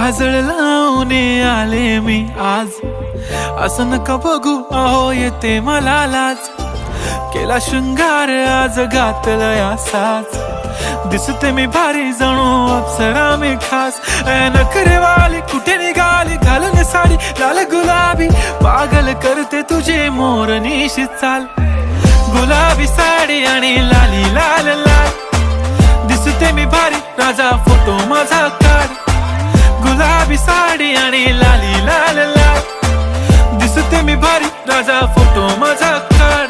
काजळ लावून आले मी आज, असं नका बघू अहो येते मला लाज. केला शृंगार आज घातलाय असाच, दिसते मी भारी जणू अप्सरा मी खास. नखरेवाली कुठे निघाली घालून साडी लाल गुलाबी, पागल करते तुझे मोरनीशी चाल. गुलाबी साडी आणि लाली लाल लाल, दिसते मी भारी राजा फोटो माझा काढ. गुलाबी साडी आणि लाली लाल लाल, दिसते मी भारी राजा फोटो माझा काढ.